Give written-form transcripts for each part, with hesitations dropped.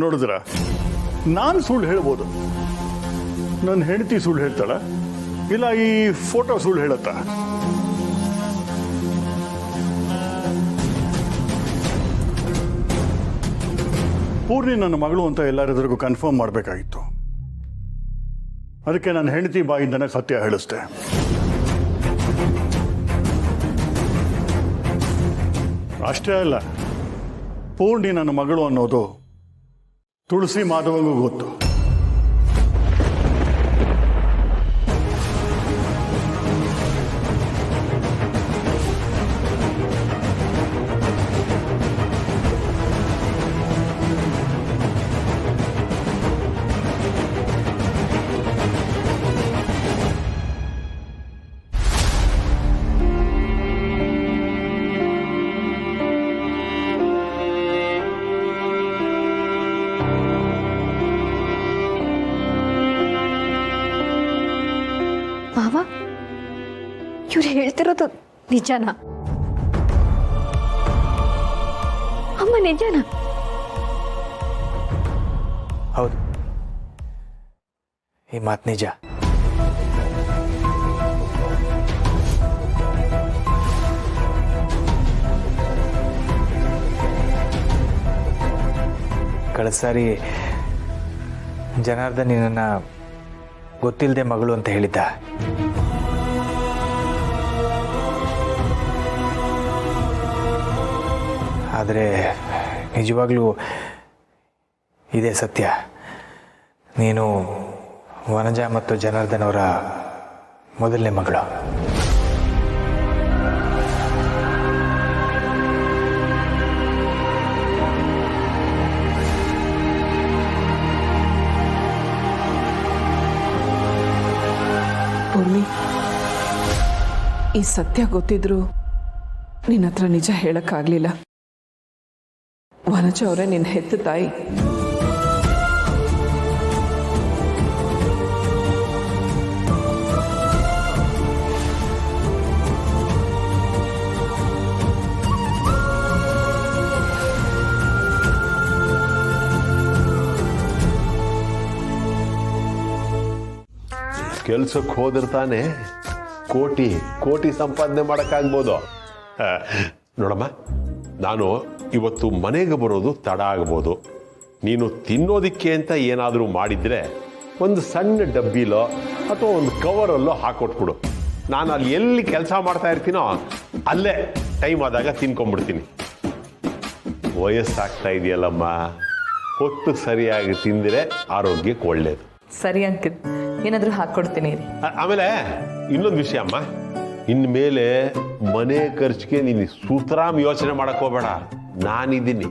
ನೋಡಿದ್ರ, ನಾನು ಸುಳ್ಳು ಹೇಳ್ಬೋದು, ನನ್ನ ಹೆಂಡತಿ ಸುಳ್ಳು ಹೇಳ್ತಾಳ, ಇಲ್ಲ ಈ ಫೋಟೋ ಸುಳ್ಳು ಹೇಳತ್ತಾ? ಪೂರ್ಣಿ ನನ್ನ ಮಗಳು ಅಂತ ಎಲ್ಲರೆದುರಿಗೂ ಕನ್ಫರ್ಮ್ ಮಾಡಬೇಕಾಗಿತ್ತು. ಅದಕ್ಕೆ ನನ್ನ ಹೆಂಡತಿ ಬಾಯಿಂದನೇ ಸತ್ಯ ಹೇಳಿಸ್ದೆ. ಅಷ್ಟೇ ಅಲ್ಲ, ಪೂರ್ಣಿ ನನ್ನ ಮಗಳು ಅನ್ನೋದು ತುಳಸಿ ಮಾಧವಂಗೂ ಗೊತ್ತು. ಮಾವ, ಇವ್ರು ಹೇಳ್ತಿರೋದು ನಿಜನಾ? ಅಮ್ಮ ನಿಜನಾ? ಹೌದು, ಈ ಮಾತು ನಿಜ. ಕಳೆದ ಸಾರಿ ಜನಾರ್ದನ್ ನಿನ್ನ ಗೊತ್ತಿಲ್ಲದೆ ಮಗಳು ಅಂತ ಹೇಳಿದ್ದ. ಆದರೆ ನಿಜವಾಗ್ಲೂ ಇದೇ ಸತ್ಯ. ನೀನು ವನಜಾ ಮತ್ತು ಜನಾರ್ದನ್ ಅವರ ಮೊದಲನೇ ಮಗಳು. ಪೂರ್ಣಿ, ಈ ಸತ್ಯ ಗೊತ್ತಿದ್ರು ನಿನ್ನ ಹತ್ರ ನಿಜ ಹೇಳಕ್ಕಾಗ್ಲಿಲ್ಲ. ವನಜ ಅವರೇ ನಿನ್ನ ಹೆತ್ತ ತಾಯಿ. ಕೆಲ್ಸಕ್ಕೆ ಹೋದಿರ್ತಾನೆ ಕೋಟಿ ಕೋಟಿ ಸಂಪಾದನೆ ಮಾಡೋಕ್ಕಾಗ್ಬೋದು. ನೋಡಮ್ಮ, ನಾನು ಇವತ್ತು ಮನೆಗೆ ಬರೋದು ತಡ ಆಗ್ಬೋದು. ನೀನು ತಿನ್ನೋದಿಕ್ಕೆ ಅಂತ ಏನಾದರೂ ಮಾಡಿದರೆ ಒಂದು ಸಣ್ಣ ಡಬ್ಬಿಲೋ ಅಥವಾ ಒಂದು ಕವರಲ್ಲೋ ಹಾಕೊಟ್ಬಿಡು. ನಾನು ಅಲ್ಲಿ ಎಲ್ಲಿ ಕೆಲಸ ಮಾಡ್ತಾ ಇರ್ತೀನೋ ಅಲ್ಲೇ ಟೈಮ್ ಆದಾಗ ತಿನ್ಕೊಂಡ್ಬಿಡ್ತೀನಿ. ವಯಸ್ಸಾಗ್ತಾ ಇದೆಯಲ್ಲಮ್ಮ, ಹೊತ್ತು ಸರಿಯಾಗಿ ತಿಂದರೆ ಆರೋಗ್ಯಕ್ಕೆ ಒಳ್ಳೇದು. ಸರಿ ಅಂಕಿಲ್, ಏನಾದರೂ ಹಾಕ್ಕೊಡ್ತೀನಿ. ಆಮೇಲೆ ಇನ್ನೊಂದು ವಿಷಯ ಅಮ್ಮ, ಇನ್ಮೇಲೆ ಮನೆ ಖರ್ಚಿಗೆ ನೀನು ಸೂತ್ರಾಮ್ ಯೋಚನೆ ಮಾಡಕ್ ಹೋಗ್ಬೇಡ. ನಾನಿದ್ದೀನಿ,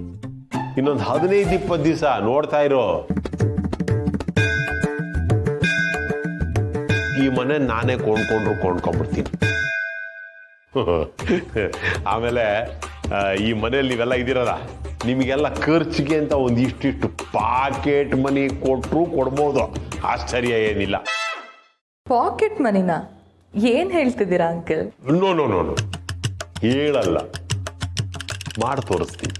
ಇನ್ನೊಂದು 15-20 ದಿವಸ ನೋಡ್ತಾ ಇರೋ. ಈ ಮನೆ ನಾನೇ ಕೊಂಡ್ಕೊಂಡ್ಬಿಡ್ತೀನಿ. ಆಮೇಲೆ ಈ ಮನೆಯಲ್ಲಿ ನೀವೆಲ್ಲ ಇದ್ದೀರಲ್ಲ, ನಿಮಗೆಲ್ಲ ಖರ್ಚಿಗೆ ಅಂತ ಒಂದಿಷ್ಟಿಷ್ಟು ಪಾಕೆಟ್ ಮನಿ ಕೊಟ್ಟರು ಕೊಡ್ಬೋದು, ಆಶ್ಚರ್ಯ ಏನಿಲ್ಲ. ಪಾಕೆಟ್ ಮನಿನ ಏನ್ ಹೇಳ್ತಿದ್ದೀರಾ uncle? No no no no, ಹೇಳಲ್ಲ, ಮಾಡಿ ತೋರಿಸ್ತೀನಿ.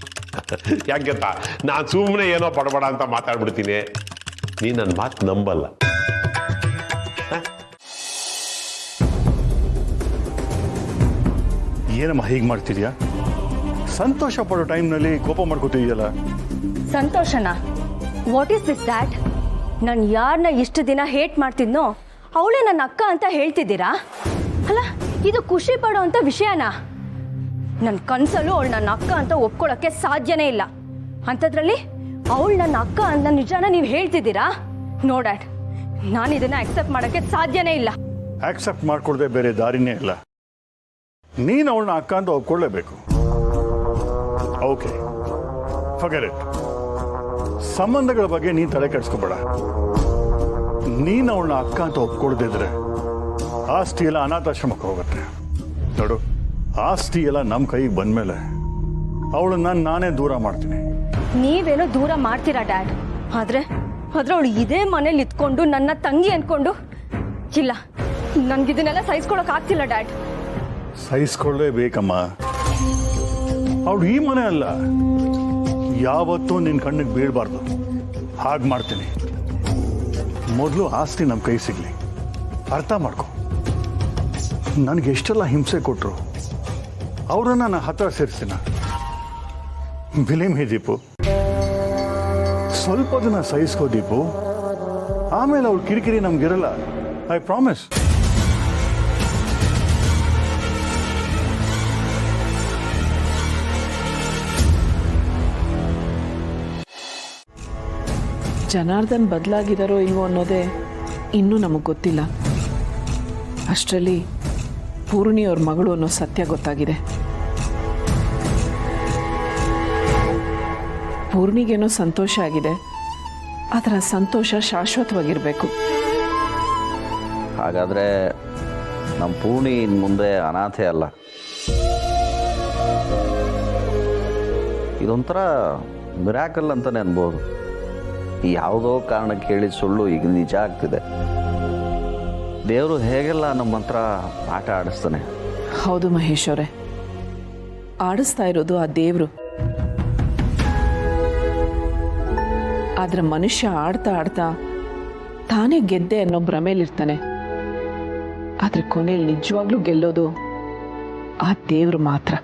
ಯಾಕೆಂತ ನಾನು ಸುಮ್ಮನೆ ಏನೋ ಪಡಬೇಡ ಅಂತ ಮಾತಾಡ್ಬಿಡ್ತೀನಿ. ನೀ ನನ್ನ ಮಾತು ನಂಬಲ್ಲ. ಏನಮ್ಮ ಹೀಗೆ ಮಾಡ್ತಿದ್ಯಾ? ಸಂತೋಷ ಪಡೋ ಟೈಮ್ನಲ್ಲಿ ಕೋಪ ಮಾಡ್ಕೋತಿದ್ಯಲ್ಲ. ಸಂತೋಷನಾ? What is this that? ನಾನು ಯಾರನ್ನ ಇಷ್ಟು ದಿನ ಹೇಟ್ ಮಾಡ್ತಿದ್ನೋ ಅವಳೇ ನನ್ನ ಅಕ್ಕ ಅಂತ ಹೇಳ್ತಿದ್ದೀರಾ? ಅಲ್ಲ, ಇದು ಖುಷಿ ಪಡೋ ಅಂತ ವಿಷಯನಾ? ನನ್ನ ಕನಸಲ್ಲೂ ಅವಳು ನನ್ನ ಅಕ್ಕ ಅಂತ ಒಪ್ಕೊಳ್ಳೋಕ್ಕೆ ಸಾಧ್ಯನೇ ಇಲ್ಲ. ಅಂಥದ್ರಲ್ಲಿ ಅವಳು ನನ್ನ ಅಕ್ಕ ಅಂತ ನಿಜಾನ ನೀವು ಹೇಳ್ತಿದ್ದೀರಾ? ನೋ ಡ್ಯಾಡ್, ನಾನು ಇದನ್ನ ಆಕ್ಸೆಪ್ಟ್ ಮಾಡೋಕ್ಕೆ ಸಾಧ್ಯನೇ ಇಲ್ಲ. ಆಕ್ಸೆಪ್ಟ್ ಮಾಡ್ಕೊಳ್ದೆ ಬೇರೆ ದಾರಿನೇ ಇಲ್ಲ. ನೀನು ಅವಳನ್ನ ಅಕ್ಕ ಅಂತ ಒಪ್ಕೊಳ್ಳೇಬೇಕು. Okay, forget it. ಸಂಬಂಧಗಳ ಬಗ್ಗೆ ನೀನು ತಲೆ ಕೆಡಿಸ್ಕೋಬೇಡ. ನೀನು ಅವಳನ್ನ ಅಕ್ಕ ಅಂತ ಒಪ್ಕೊಳ್ದಿದ್ರೆ ಆಸ್ತಿ ಎಲ್ಲ ಅನಾಥಾಶ್ರಮಕ್ಕೆ ಹೋಗುತ್ತೆ. ನೋಡು, ಆಸ್ತಿ ಎಲ್ಲ ನಮ್ಮ ಕೈಗೆ ಬಂದ್ಮೇಲೆ ಅವಳನ್ನ ನಾನೇ ದೂರ ಮಾಡ್ತೀನಿ. ನೀವೇನೋ ದೂರ ಮಾಡ್ತೀರಾ ಡ್ಯಾಡ್, ಆದ್ರೆ ಅವಳು ಇದೇ ಮನೇಲಿ ಇದ್ಕೊಂಡು ನನ್ನ ತಂಗಿ ಅನ್ಕೊಂಡು, ಇಲ್ಲ, ನನ್ಗಿದನ್ನೆಲ್ಲ ಸಹಿಸ್ಕೊಳಕ್ ಆಗ್ತಿಲ್ಲ ಡ್ಯಾಡ್. ಸಹಿಸ್ಕೊಳ್ಳೇಬೇಕಮ್ಮ. ಅವಳು ಈ ಮನೆ ಅಲ್ಲ, ಯಾವತ್ತೂ ನಿನ್ನ ಕಣ್ಣಿಗೆ ಬೀಳಬಾರ್ದು. ಹಾಗೆ ಮಾಡ್ತೀನಿ. ಮೊದಲು ಆಸ್ತಿ ನಮ್ಮ ಕೈ ಸಿಗಲಿ. ಅರ್ಥ ಮಾಡ್ಕೊ. ನನಗೆ ಎಷ್ಟೆಲ್ಲ ಹಿಂಸೆ ಕೊಟ್ಟರು ಅವರನ್ನು ನಾನು ಹತ್ರ ಸೇರಿಸ್ತೀನ. ಬಿಲೀವ್ ಮೀ ದೀಪು, ಸ್ವಲ್ಪ ದಿನ ಸಹಿಸ್ಕೋ ದೀಪು. ಆಮೇಲೆ ಅವ್ರ ಕಿರಿಕಿರಿ ನಮ್ಗಿರಲ್ಲ. I promise. ಜನಾರ್ದನ್ ಬದಲಾಗಿದಾರೋ ಇಲ್ವೋ ಅನ್ನೋದೇ ಇನ್ನೂ ನಮಗೆ ಗೊತ್ತಿಲ್ಲ. ಅಷ್ಟರಲ್ಲಿ ಪೂರ್ಣಿ ಅವ್ರ ಮಗಳು ಅನ್ನೋ ಸತ್ಯ ಗೊತ್ತಾಗಿದೆ. ಪೂರ್ಣಿಗೇನೋ ಸಂತೋಷ ಆಗಿದೆ, ಅದರ ಸಂತೋಷ ಶಾಶ್ವತವಾಗಿರಬೇಕು. ಹಾಗಾದರೆ ನಮ್ಮ ಪೂರ್ಣಿ ಇನ್ನು ಮುಂದೆ ಅನಾಥೆ ಅಲ್ಲ. ಇದೊಂಥರ ಮಿರಾಕಲ್ ಅಂತಲೇ ಅನ್ಬೋದು. ಯಾವುದೋ ಕಾರಣಕ್ಕೆ ಹೇಳಿದ ಸುಳ್ಳು ಈಗ ನಿಜ ಆಗ್ತಿದೆ. ದೇವರು ಹೇಗೆಲ್ಲ ನಮ್ಮ ಹತ್ರ ಆಟ ಆಡಿಸ್ತಾನೆ. ಹೌದು ಮಹೇಶ್ ಅವರೇ, ಆಡಿಸ್ತಾ ಇರೋದು ಆ ದೇವರು. ಆದ್ರೆ ಮನುಷ್ಯ ಆಡ್ತಾ ಆಡ್ತಾ ತಾನೇ ಗೆದ್ದೆ ಅನ್ನೋ ಭ್ರಮೇಲಿರ್ತಾನೆ. ಆದ್ರೆ ಕೊನೆಯಲ್ಲಿ ನಿಜವಾಗ್ಲೂ ಗೆಲ್ಲೋದು ಆ ದೇವರು ಮಾತ್ರ.